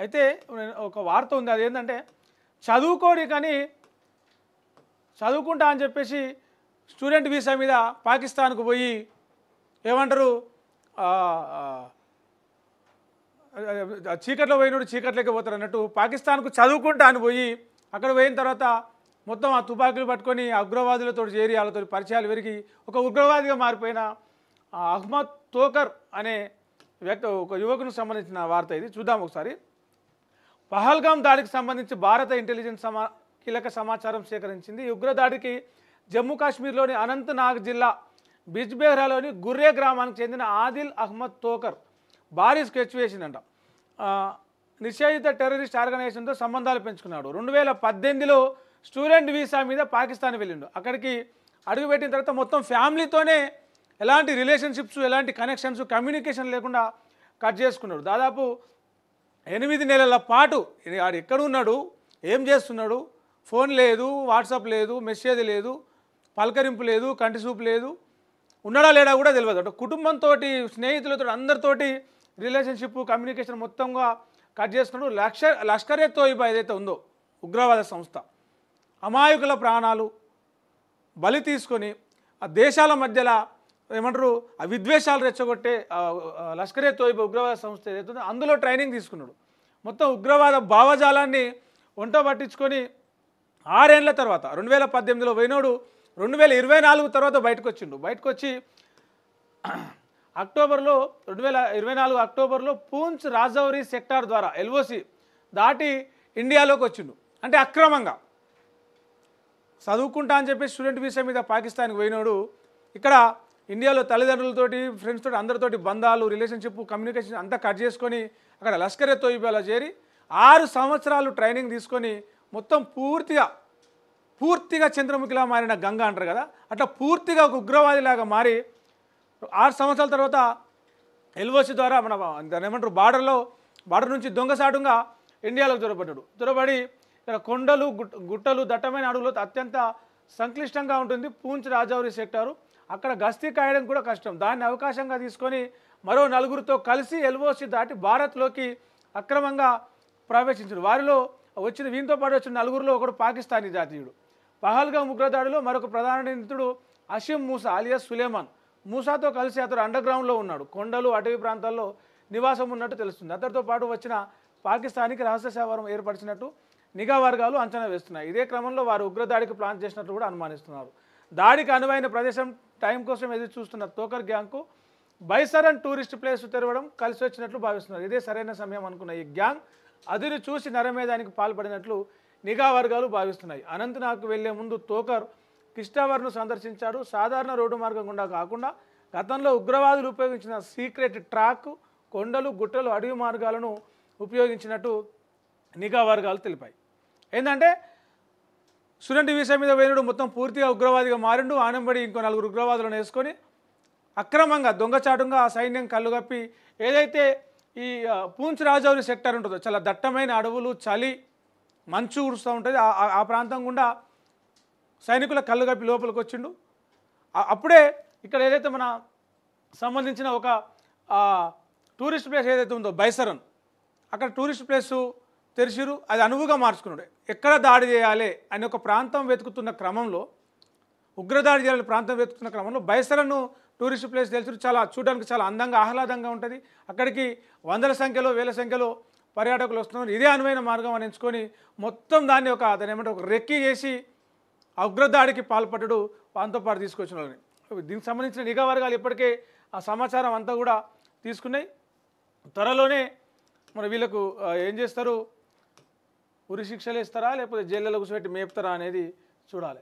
అయితే ఒక వార్త ఉంది, అదేంటంటే చదువుకోని కానీ చదువుకుంటా అని చెప్పేసి స్టూడెంట్ వీసా మీద పాకిస్తాన్కు పోయి ఏమంటారు చీకట్లో పోయినోడు చీకట్లోకి పోతారు అన్నట్టు పాకిస్తాన్కు చదువుకుంటా అని పోయి అక్కడ పోయిన తర్వాత మొత్తం ఆ తుపాకులు పట్టుకొని ఉగ్రవాదులతో చేరి వాళ్ళతో పరిచయాలు పెరిగి ఒక ఉగ్రవాదిగా మారిపోయిన అహ్మద్ తోకర్ అనే వ్యక్తి ఒక యువకునికి సంబంధించిన వార్త ఇది. చూద్దాం ఒకసారి. పహల్గామ్ దాడికి సంబంధించి భారత ఇంటెలిజెన్స్ కీలక సమాచారం సేకరించింది. ఈ ఉగ్రదాడికి జమ్మూ కాశ్మీర్లోని అనంతనాగ్ జిల్లా బిజ్బెహ్రాలోని గుర్రే గ్రామానికి చెందిన ఆదిల్ అహ్మద్ తోకర్ భారీ స్కెచ్ వేసిందంట. నిషేధిత టెర్రరిస్ట్ ఆర్గనైజేషన్తో సంబంధాలు పెంచుకున్నాడు. 2018లో స్టూడెంట్ వీసా మీద పాకిస్తాన్ వెళ్ళిండు. అక్కడికి అడుగుపెట్టిన తర్వాత మొత్తం ఫ్యామిలీతోనే ఎలాంటి రిలేషన్షిప్స్, ఎలాంటి కనెక్షన్స్, కమ్యూనికేషన్ లేకుండా కట్ చేసుకున్నాడు. దాదాపు 8 నెలల పాటు ఆడు ఎక్కడ ఉన్నాడు, ఏం చేస్తున్నాడు, ఫోన్ లేదు, వాట్సాప్ లేదు, మెసేజ్ లేదు, పలకరింపు లేదు, కంటి చూపు లేదు, ఉన్నాడా లేడా కూడా తెలియదు. అంటే కుటుంబంతో, స్నేహితులతో, అందరితోటి రిలేషన్షిప్, కమ్యూనికేషన్ మొత్తంగా కట్ చేసుకున్నాడు. లష్కర్ ఎ తోయిబా ఏదైతే ఉందో ఉగ్రవాద సంస్థ, అమాయకుల ప్రాణాలు బలి తీసుకొని ఆ దేశాల మధ్యలో ఏమంటారు ఆ విద్వేషాలు రెచ్చగొట్టే లష్కర్ ఎ తోయిబా ఉగ్రవాద సంస్థ ఏదైతే ఉందో అందులో ట్రైనింగ్ తీసుకున్నాడు. మొత్తం ఉగ్రవాద భావజాలాన్ని వంట పట్టించుకొని 6 ఏళ్ల తర్వాత 2018లో పోయినోడు 2024 తర్వాత బయటకు వచ్చిండు. బయటకు వచ్చి అక్టోబర్లో 2024 అక్టోబర్లో పూంచ్ రాజౌరి సెక్టార్ ద్వారా ఎల్ఓసి దాటి ఇండియాలోకి వచ్చిండు. అంటే అక్రమంగా చదువుకుంటా అని చెప్పి స్టూడెంట్ వీసా మీద పాకిస్తాన్కి పోయినోడు ఇక్కడ ఇండియాలో తల్లిదండ్రులతోటి, ఫ్రెండ్స్ తోటి, అందరితోటి బంధాలు, రిలేషన్షిప్, కమ్యూనికేషన్ అంతా కట్ చేసుకొని అక్కడ లష్కర్ ఎ తోయిబాలో చేరి 6 సంవత్సరాలు ట్రైనింగ్ తీసుకొని మొత్తం పూర్తిగా చంద్రముఖిలా మారిన గంగ అంటారు కదా, అట్లా పూర్తిగా ఒక ఉగ్రవాదిలాగా మారి 6 సంవత్సరాల తర్వాత ఎల్ఓసి ద్వారా మన దాన్ని ఏమంటారు బార్డర్ నుంచి దొంగసాటుగా ఇండియాలోకి దొరబడి ఇక్కడ కొండలు, గుట్టలు, దట్టమైన అడవులు అత్యంత సంక్లిష్టంగా ఉంటుంది పూంచ్ రాజౌరి సెక్టారు. అక్కడ గస్తీ కాయడం కూడా కష్టం. దాన్ని అవకాశంగా తీసుకొని మరో 4గురితో కలిసి ఎల్ఓసి దాటి భారత్లోకి అక్రమంగా ప్రవేశించారు. వారిలో వీరితో పాటు వచ్చిన 4గురిలో ఒకడు పాకిస్తానీ జాతీయుడు. పహల్గామ్ ఉగ్రదాడిలో మరొక ప్రధాన నిందితుడు అషిమ్ మూసా అలియాస్ సులేమాన్. మూసాతో కలిసి అతడు అండర్గ్రౌండ్లో ఉన్నాడు. కొండలు, అటవీ ప్రాంతాల్లో నివాసం ఉన్నట్టు తెలుస్తుంది. అతడితో పాటు వచ్చిన పాకిస్తాన్కి రహస్య సేవరం ఏర్పరిచినట్టు నిఘా వర్గాలు అంచనా వేస్తున్నాయి. ఇదే క్రమంలో వారు ఉగ్రదాడికి ప్లాన్ చేసినట్టు కూడా అనుమానిస్తున్నారు. దాడికి అనువైన ప్రదేశం టైం కోసం ఎదురు చూస్తున్న తోకర్ గ్యాంగ్కు బైసరన్ టూరిస్ట్ ప్లేస్ తెరవడం కలిసి వచ్చినట్లు భావిస్తున్నారు. ఇదే సరైన సమయం అనుకున్న ఈ గ్యాంగ్ అదిని చూసి నరమేధానికి పాల్పడినట్లు నిఘా వర్గాలు భావిస్తున్నాయి. అనంతనాగ్కు వెళ్లే ముందు తోకర్ కిష్టావర్ను సందర్శించాడు. సాధారణ రోడ్డు మార్గం గుండా కాకుండా గతంలో ఉగ్రవాదులు ఉపయోగించిన సీక్రెట్ ట్రాక్, కొండలు, గుట్టలు, అడవి మార్గాలను ఉపయోగించినట్టు నిఘా వర్గాలు తెలిపాయి. ఏంటంటే స్టూడెంట్ వీసా మీద పోయినడు మొత్తం పూర్తిగా ఉగ్రవాదిగా మారిండు. ఆనంబడి ఇంకో 4 ఉగ్రవాదులను వేసుకొని అక్రమంగా దొంగచాటుగా సైన్యం కళ్ళుగప్పి ఏదైతే ఈ పూంచ్ రాజౌరి సెక్టర్ ఉంటుందో చాలా దట్టమైన అడవులు, చలి, మంచు కురుస్తూ ఉంటుంది. ఆ ప్రాంతం గుండా సైనికుల కళ్ళుగప్పి లోపలికి వచ్చిండు. అప్పుడే ఇక్కడ ఏదైతే మన సంబంధించిన ఒక టూరిస్ట్ ప్లేస్ ఏదైతే ఉందో బైసరన్, అక్కడ టూరిస్ట్ ప్లేసు తెరిచిరు. అది అనువుగా మార్చుకున్నాడు. ఎక్కడ దాడి చేయాలి అని ఒక ప్రాంతం వెతుకుతున్న క్రమంలో, ఉగ్రదాడి చేయాలి ప్రాంతం వెతుకుతున్న క్రమంలో బైసరన్ను టూరిస్ట్ ప్లేస్ తెలిసి చాలా చూడడానికి చాలా అందంగా, ఆహ్లాదంగా ఉంటుంది. అక్కడికి వందల సంఖ్యలో, వేల సంఖ్యలో పర్యాటకులు వస్తున్నారు. ఇదే అనువైన మార్గం అని ఎంచుకొని మొత్తం దాన్ని దాన్ని ఏమంటే ఒక రెక్కి చేసి ఆ ఉగ్రదాడికి పాల్పడ్డాడు. వాంతో పాటు తీసుకొచ్చిన వాళ్ళని. దీనికి సంబంధించిన నిఘా వర్గాలు ఇప్పటికే ఆ సమాచారం అంతా కూడా తీసుకున్నాయి. త్వరలోనే మరి వీళ్ళకు ఏం చేస్తారు, ఉరి శిక్షలు ఇస్తారా లేకపోతే జైళ్ళలో కూర్చోబెట్టి మేపుతారా అనేది చూడాలి.